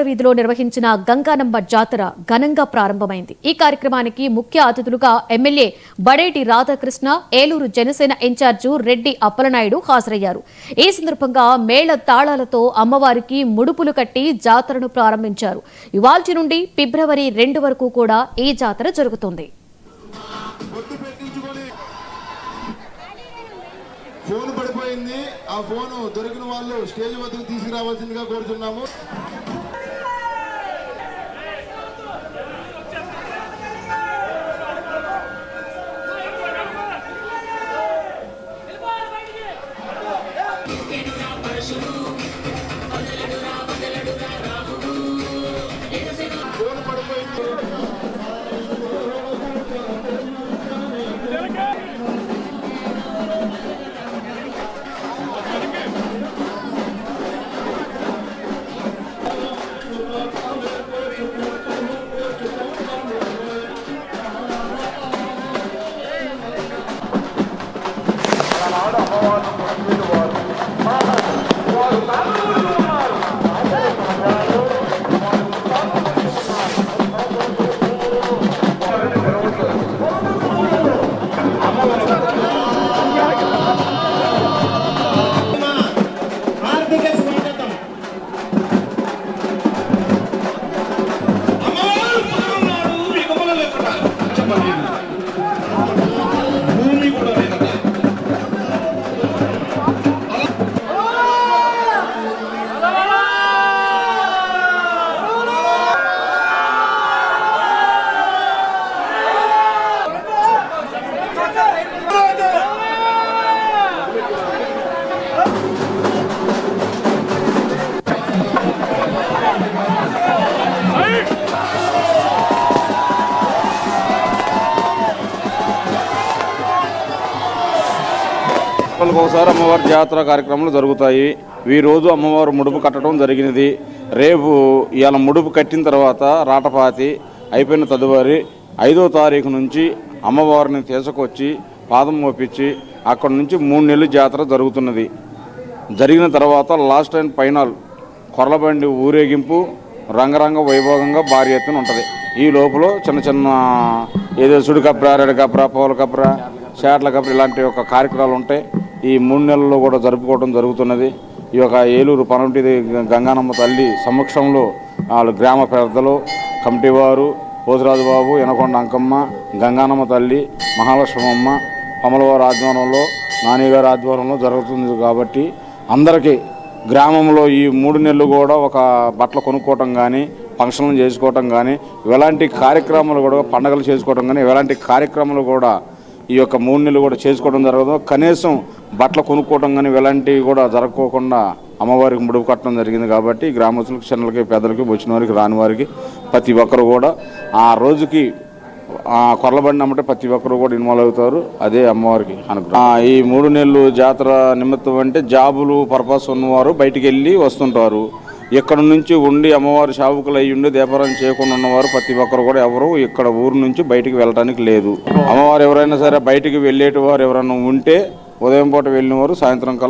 వీధిలో నిర్వహించిన గంగానమ్మ జాతర ఘనంగా ప్రారంభమైంది. ఈ కార్యక్రమానికి ముఖ్య అతిథులుగా ఎమ్మెల్యే బడేటి రాధాకృష్ణ, ఏలూరు జనసేన ఇన్ఛార్జి రెడ్డి అప్పలనాయుడు హాజరయ్యారు. ఈ సందర్భంగా మేళ తాళాలతో అమ్మవారికి ముడుపులు కట్టి జాతరను ప్రారంభించారు. ఇవాల్టి నుండి ఫిబ్రవరి 2 వరకు కూడా ఈ జాతర జరుగుతుంది. ఫోన్ పడిపోయింది. ఆ ఫోన్ దొరికిన వాళ్ళు స్టేజ్ వద్దకు తీసుకురావాల్సిందిగా కోరుతున్నాము. ఫోన్ పడిపోయింది. ఒకసారి అమ్మవారి జాతర కార్యక్రమాలు జరుగుతాయి. ఈ రోజు అమ్మవారు ముడుపు కట్టడం జరిగినది. రేపు ఇవాళ ముడుపు కట్టిన తర్వాత రాటపాతి అయిపోయిన తదుపరి 5వ తారీఖు నుంచి అమ్మవారిని తీసుకొచ్చి పాదం మోపించి అక్కడి నుంచి 3 నెలలు జాతర జరుగుతున్నది. జరిగిన తర్వాత లాస్ట్ అండ్ ఫైనల్ కొర్లబండి ఊరేగింపు రంగరంగ వైభోగంగా భారీ ఎత్తున ఉంటుంది. ఈ లోపల చిన్న చిన్న ఏదో సుడి కప్ర, రెడ కప్ర, పౌల కప్ర, చేట్ల కప్ర ఇలాంటి ఒక కార్యక్రమాలు ఉంటాయి. ఈ 3 నెలల్లో కూడా జరుపుకోవడం జరుగుతున్నది. ఈ యొక్క ఏలూరు పనమటి గంగానమ్మ తల్లి సమక్షంలో వాళ్ళు గ్రామ పెద్దలు, కమిటీ వారు, పోతురాజు బాబు, ఎనకొండ అంకమ్మ, గంగానమ్మ తల్లి, మహాలక్ష్మమ్మ, కమలవారి ఆధ్వర్యంలో, నానిగారి ఆధ్వర్యంలో జరుగుతుంది. కాబట్టి అందరికీ గ్రామంలో ఈ 3 నెలలు కూడా ఒక బట్టలు కొనుక్కోవటం కానీ, ఫంక్షన్లు చేసుకోవటం కానీ, ఇలాంటి కార్యక్రమాలు కూడా పండగలు చేసుకోవటం కానీ, ఇలాంటి కార్యక్రమాలు కూడా ఈ యొక్క 3 నెలలు కూడా చేసుకోవడం జరగదు. కనీసం బట్టలు కొనుక్కోవడం కానీ ఇలాంటివి కూడా జరగకోకుండా అమ్మవారికి ముడుపు కట్టడం జరిగింది. కాబట్టి గ్రామస్తులకు, చిన్నలకి, పెద్దలకి, వచ్చిన వారికి, రాని వారికి ప్రతి ఒక్కరు కూడా ఆ రోజుకి కొర్లబండి అమ్మటే ప్రతి ఒక్కరు కూడా ఇన్వాల్వ్ అవుతారు. అదే అమ్మవారికి అనుగ్రహం. ఈ 3 నెలలు జాతర నిమిత్తం అంటే జాబులు పర్పస్ ఉన్నవారు బయటికి వెళ్ళి వస్తుంటారు. ఇక్కడ నుంచి ఉండి అమ్మవారి సేవకులు అయ్యి ఉండి దీపారం చేయకుండా ఉన్నవారు ప్రతి ఒక్కరు కూడా ఎవరు ఇక్కడ ఊరు నుంచి బయటికి వెళ్ళడానికి లేదు. అమ్మవారు ఎవరైనా సరే బయటికి వెళ్ళేటి వారు ఎవరైనా ఉంటే ఉదయం పూట వెళ్ళిన వారు సాయంత్రం కల్లా